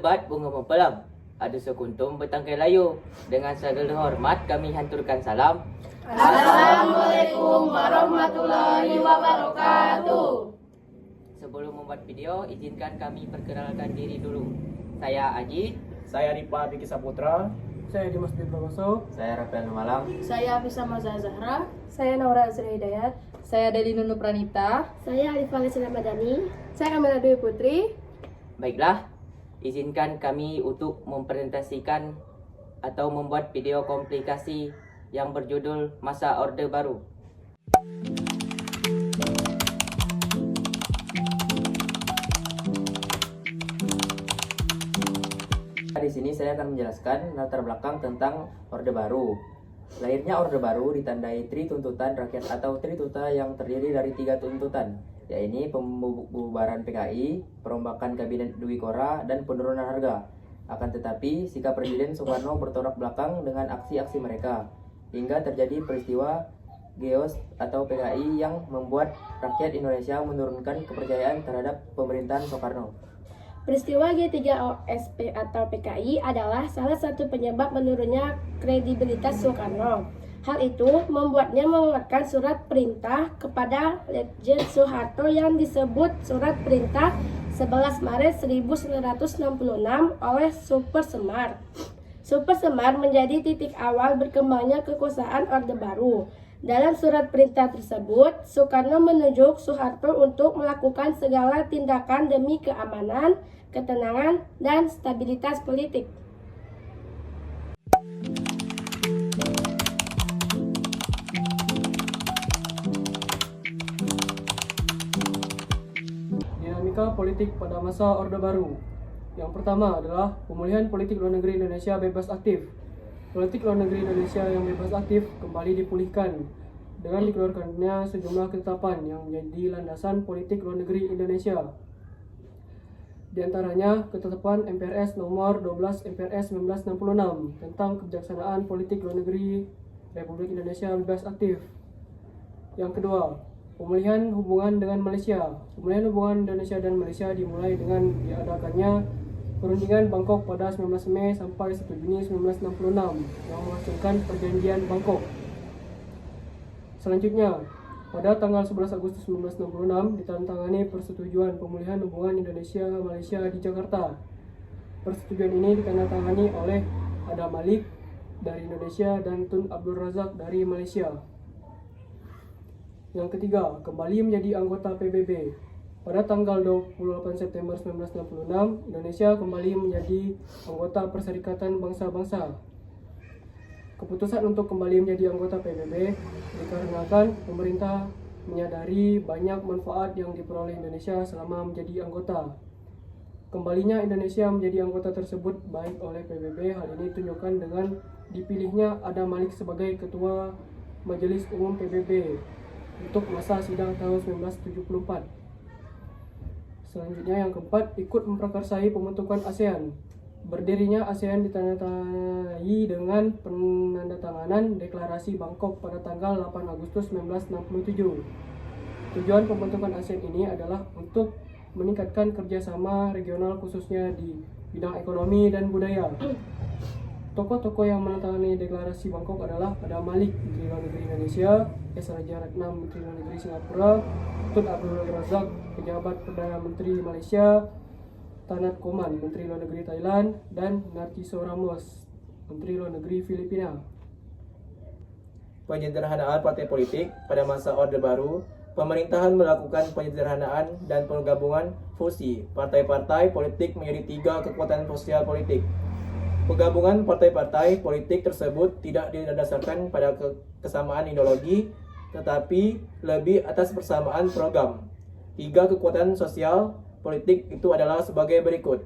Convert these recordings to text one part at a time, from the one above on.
Sahabat bunga mempelam, ada sekuntum bertangkai layu. Dengan segala hormat kami hanturkan salam. Assalamualaikum warahmatullahi wabarakatuh. Sebelum membuat video, izinkan kami perkenalkan diri dulu. Saya Aji. Saya Ripa Biki Saputra. Saya Dimas Bipragoso. Saya Rafael Malang. Saya Afisa Maza Zahra. Saya Naura Azra Hidayat. Saya Deli Nunu Pranita. Saya Alifah Lesina Madani. Saya Kamila Dwi Putri. Baiklah, izinkan kami untuk mempresentasikan atau membuat video komplikasi yang berjudul Masa Orde Baru. Di sini saya akan menjelaskan latar belakang tentang Orde Baru. Lahirnya Orde Baru ditandai Tri Tuntutan Rakyat atau Trituta yang terdiri dari 3 tuntutan, yaitu pembubaran PKI, perombakan Kabinet Dwi Kora, dan penurunan harga. Akan tetapi, sikap Presiden Soekarno bertolak belakang dengan aksi-aksi mereka, hingga terjadi peristiwa Geos atau PKI yang membuat rakyat Indonesia menurunkan kepercayaan terhadap pemerintahan Soekarno. Peristiwa G3OSP atau PKI adalah salah satu penyebab menurunnya kredibilitas Soekarno. Hal itu membuatnya mengeluarkan surat perintah kepada Letjen Soeharto yang disebut Surat Perintah 11 Maret 1966 oleh Super Semar. Super Semar menjadi titik awal berkembangnya kekuasaan Orde Baru. Dalam surat perintah tersebut, Soekarno menunjuk Soeharto untuk melakukan segala tindakan demi keamanan, ketenangan, dan stabilitas politik. Dinamika politik pada masa Orde Baru. Yang pertama adalah pemulihan politik luar negeri Indonesia bebas aktif. Politik luar negeri Indonesia yang bebas aktif kembali dipulihkan dengan dikeluarkannya sejumlah ketetapan yang menjadi landasan politik luar negeri Indonesia. Di antaranya ketetapan MPRS nomor 12 MPRS 1966 tentang kebijaksanaan politik luar negeri Republik Indonesia bebas aktif. Yang kedua, pemulihan hubungan dengan Malaysia. Pemulihan hubungan Indonesia dan Malaysia dimulai dengan diadakannya Perundingan Bangkok pada 19 Mei sampai 1 Juni 1966 yang menghasilkan Perjanjian Bangkok. Selanjutnya, pada tanggal 11 Agustus 1966 ditandatangani Persetujuan Pemulihan Hubungan Indonesia-Malaysia di Jakarta. Persetujuan ini ditandatangani oleh Adam Malik dari Indonesia dan Tun Abdul Razak dari Malaysia. Yang ketiga, kembali menjadi anggota PBB. Pada tanggal 28 September 1966, Indonesia kembali menjadi anggota Perserikatan Bangsa-Bangsa. Keputusan untuk kembali menjadi anggota PBB dikarenakan pemerintah menyadari banyak manfaat yang diperoleh Indonesia selama menjadi anggota. Kembalinya Indonesia menjadi anggota tersebut baik oleh PBB, hal ini ditunjukkan dengan dipilihnya Adam Malik sebagai Ketua Majelis Umum PBB untuk masa sidang tahun 1974. Selanjutnya yang keempat, ikut memprakarsai pembentukan ASEAN. Berdirinya ASEAN ditandai dengan penandatanganan Deklarasi Bangkok pada tanggal 8 Agustus 1967. Tujuan pembentukan ASEAN ini adalah untuk meningkatkan kerjasama regional khususnya di bidang ekonomi dan budaya. Tokoh-tokoh yang menandatangani Deklarasi Bangkok adalah Adam Malik, Menteri Luar Negeri Indonesia, S. Rajaratnam, Menteri Luar Negeri Singapura, Tun Abdul Razak, Pejabat Perdana Menteri Malaysia, Tanat Koman, Menteri Luar Negeri Thailand, dan Narciso Ramos, Menteri Luar Negeri Filipina. Penyederhanaan partai politik pada masa Orde Baru. Pemerintahan melakukan penyederhanaan dan penggabungan fusi partai-partai politik menjadi 3 kekuatan sosial politik. Penggabungan partai-partai politik tersebut tidak didasarkan pada kesamaan ideologi, tetapi lebih atas persamaan program. 3 kekuatan sosial politik itu adalah sebagai berikut.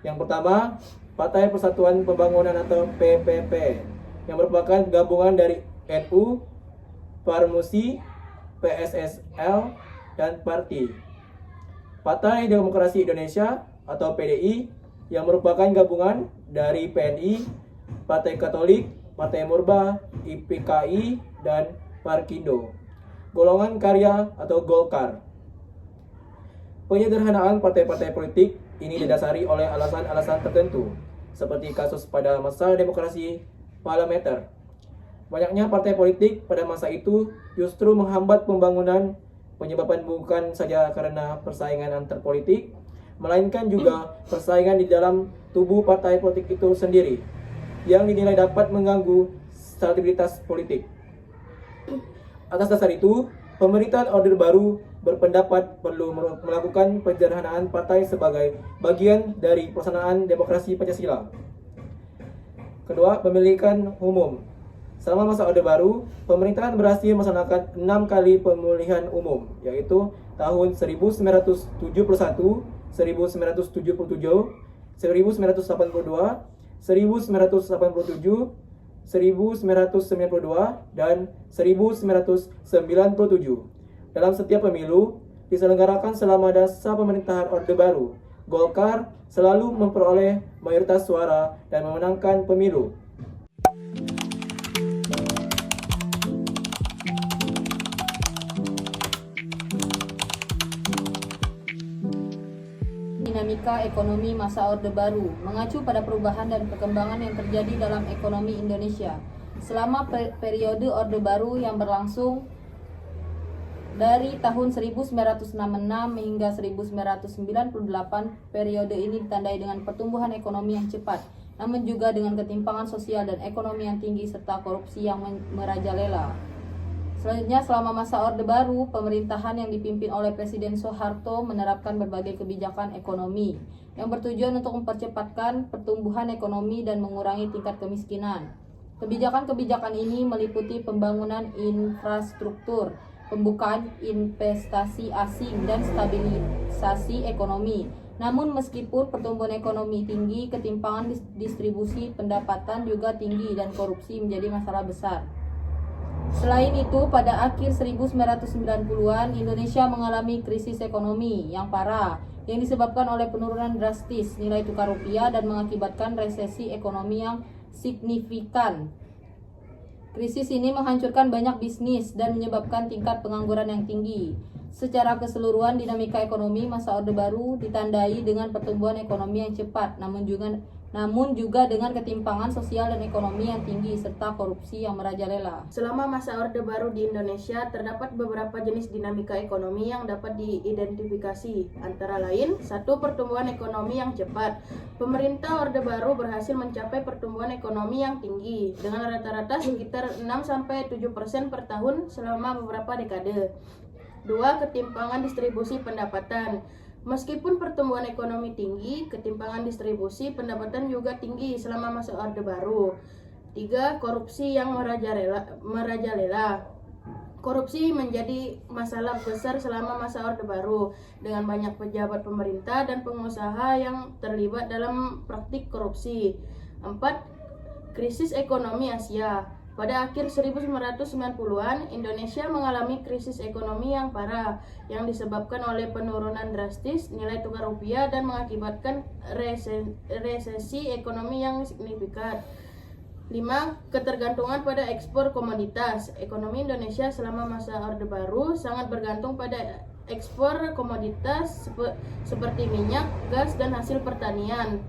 Yang pertama, Partai Persatuan Pembangunan atau PPP, yang merupakan gabungan dari NU, Parmusi, PSSL, dan Parti. Partai Demokrasi Indonesia atau PDI, yang merupakan gabungan dari PNI, Partai Katolik, Partai Murba, IPKI, dan Parkindo. Golongan Karya atau Golkar. Penyederhanaan partai-partai politik ini didasari oleh alasan-alasan tertentu, seperti kasus pada masa demokrasi parlementer. Banyaknya partai politik pada masa itu justru menghambat pembangunan, penyebabkan bukan saja karena persaingan antar politik, melainkan juga persaingan di dalam tubuh partai politik itu sendiri, yang dinilai dapat mengganggu stabilitas politik. Atas dasar itu, pemerintahan Orde Baru berpendapat perlu melakukan penyederhanaan partai sebagai bagian dari pelaksanaan demokrasi Pancasila. Kedua, pemilikan umum. Selama masa Orde Baru, pemerintahan berhasil melaksanakan 6 kali pemilihan umum, yaitu tahun 1971, 1977, 1982, 1987, 1992, dan 1997. Dalam setiap pemilu diselenggarakan selama masa pemerintahan Orde Baru, Golkar selalu memperoleh mayoritas suara dan memenangkan pemilu. Dinamika ekonomi masa Orde Baru mengacu pada perubahan dan perkembangan yang terjadi dalam ekonomi Indonesia selama periode Orde Baru yang berlangsung dari tahun 1966 hingga 1998. Periode ini ditandai dengan pertumbuhan ekonomi yang cepat, namun juga dengan ketimpangan sosial dan ekonomi yang tinggi serta korupsi yang merajalela. Selanjutnya, selama masa Orde Baru, pemerintahan yang dipimpin oleh Presiden Soeharto menerapkan berbagai kebijakan ekonomi yang bertujuan untuk mempercepatkan pertumbuhan ekonomi dan mengurangi tingkat kemiskinan. Kebijakan-kebijakan ini meliputi pembangunan infrastruktur, pembukaan investasi asing, dan stabilisasi ekonomi. Namun meskipun pertumbuhan ekonomi tinggi, ketimpangan distribusi pendapatan juga tinggi dan korupsi menjadi masalah besar. Selain itu, pada akhir 1990-an, Indonesia mengalami krisis ekonomi yang parah yang disebabkan oleh penurunan drastis nilai tukar rupiah dan mengakibatkan resesi ekonomi yang signifikan. Krisis ini menghancurkan banyak bisnis dan menyebabkan tingkat pengangguran yang tinggi. Secara keseluruhan, dinamika ekonomi masa Orde Baru ditandai dengan pertumbuhan ekonomi yang cepat, namun juga dengan ketimpangan sosial dan ekonomi yang tinggi serta korupsi yang merajalela. Selama masa Orde Baru di Indonesia, terdapat beberapa jenis dinamika ekonomi yang dapat diidentifikasi. Antara lain, 1. Pertumbuhan ekonomi yang cepat. Pemerintah Orde Baru berhasil mencapai pertumbuhan ekonomi yang tinggi, dengan rata-rata sekitar 6-7% per tahun selama beberapa dekade. 2. Ketimpangan distribusi pendapatan. Meskipun pertumbuhan ekonomi tinggi, ketimpangan distribusi pendapatan juga tinggi selama masa Orde Baru. 3. Korupsi yang merajalela. Korupsi menjadi masalah besar selama masa Orde Baru, dengan banyak pejabat pemerintah dan pengusaha yang terlibat dalam praktik korupsi. 4. Krisis ekonomi Asia. Pada akhir 1990-an, Indonesia mengalami krisis ekonomi yang parah yang disebabkan oleh penurunan drastis nilai tukar rupiah dan mengakibatkan resesi ekonomi yang signifikan. 5. Ketergantungan pada ekspor komoditas. Ekonomi Indonesia selama masa Orde Baru sangat bergantung pada ekspor komoditas seperti minyak, gas, dan hasil pertanian.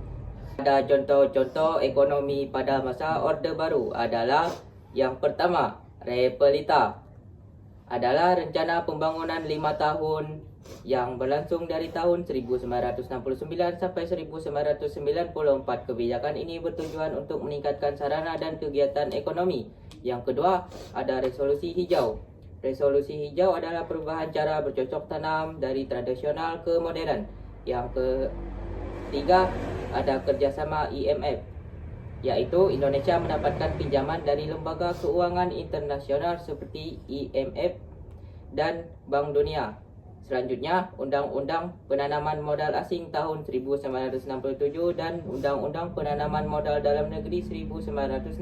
Ada contoh-contoh ekonomi pada masa Orde Baru adalah yang pertama, Repelita adalah rencana pembangunan 5 tahun yang berlangsung dari tahun 1969 sampai 1994. Kebijakan ini bertujuan untuk meningkatkan sarana dan kegiatan ekonomi. Yang kedua, ada Resolusi Hijau. Resolusi Hijau adalah perubahan cara bercocok tanam dari tradisional ke modern. Yang ketiga, ada kerjasama IMF, yaitu Indonesia mendapatkan pinjaman dari lembaga keuangan internasional seperti IMF dan Bank Dunia. Selanjutnya, Undang-Undang Penanaman Modal Asing tahun 1967 dan Undang-Undang Penanaman Modal Dalam Negeri 1968.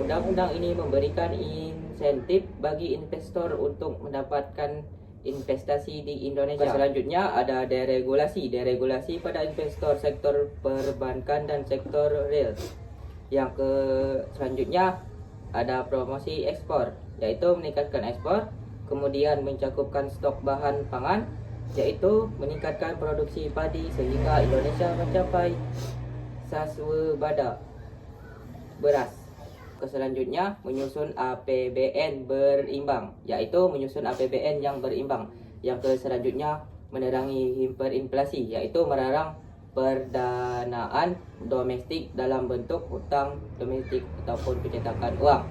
Undang-undang ini memberikan insentif bagi investor untuk mendapatkan investasi di Indonesia. Selanjutnya ada deregulasi. Deregulasi pada investor sektor perbankan dan sektor real. Selanjutnya ada promosi ekspor, yaitu meningkatkan ekspor, kemudian mencukupkan stok bahan pangan, yaitu meningkatkan produksi padi sehingga Indonesia mencapai swasembada beras. Selanjutnya menyusun APBN berimbang, yaitu menyusun APBN yang berimbang. Yang selanjutnya menerangi hiperinflasi, yaitu melarang perdanaan domestik dalam bentuk hutang domestik ataupun pencetakan uang.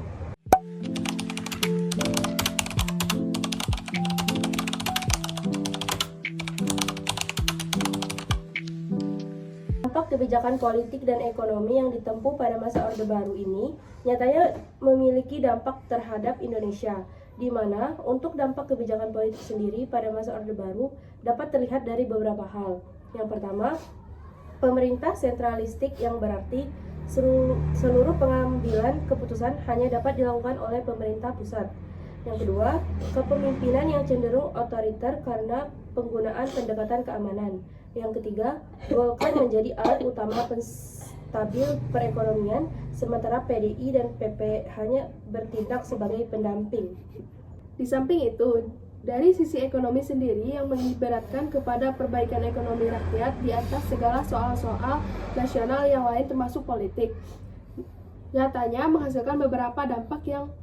Dampak kebijakan politik dan ekonomi yang ditempuh pada masa Orde Baru ini nyatanya memiliki dampak terhadap Indonesia, di mana untuk dampak kebijakan politik sendiri pada masa Orde Baru dapat terlihat dari beberapa hal. Yang pertama, pemerintah sentralistik yang berarti seluruh pengambilan keputusan hanya dapat dilakukan oleh pemerintah pusat. Yang kedua, kepemimpinan yang cenderung otoriter karena penggunaan pendekatan keamanan. Yang ketiga, Golkar menjadi alat utama penstabil perekonomian, sementara PDI dan PP hanya bertindak sebagai pendamping. Di samping itu, dari sisi ekonomi sendiri yang mengibaratkan kepada perbaikan ekonomi rakyat di atas segala soal-soal nasional yang lain termasuk politik, nyatanya menghasilkan beberapa dampak yang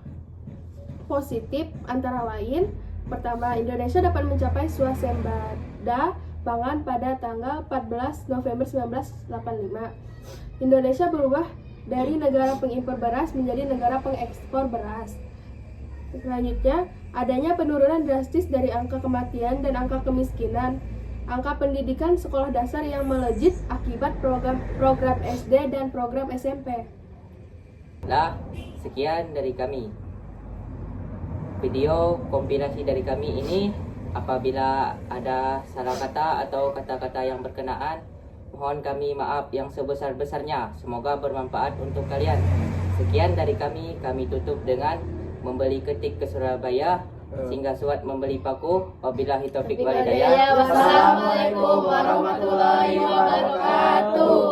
positif, antara lain: pertama, Indonesia dapat mencapai swasembada pangan pada tanggal 14 November 1985. Indonesia berubah dari negara pengimpor beras menjadi negara pengekspor beras. Selanjutnya, adanya penurunan drastis dari angka kematian dan angka kemiskinan, angka pendidikan sekolah dasar yang melejit akibat program SD dan program SMP. Nah, sekian dari kami. Video kompilasi dari kami ini, apabila ada salah kata atau kata-kata yang berkenaan, mohon kami maaf yang sebesar-besarnya. Semoga bermanfaat untuk kalian. Sekian dari kami tutup dengan membeli ketik ke Surabaya, sehingga suat membeli paku. Wabillahi taufiq wal hidayah. Wassalamualaikum warahmatullahi wabarakatuh.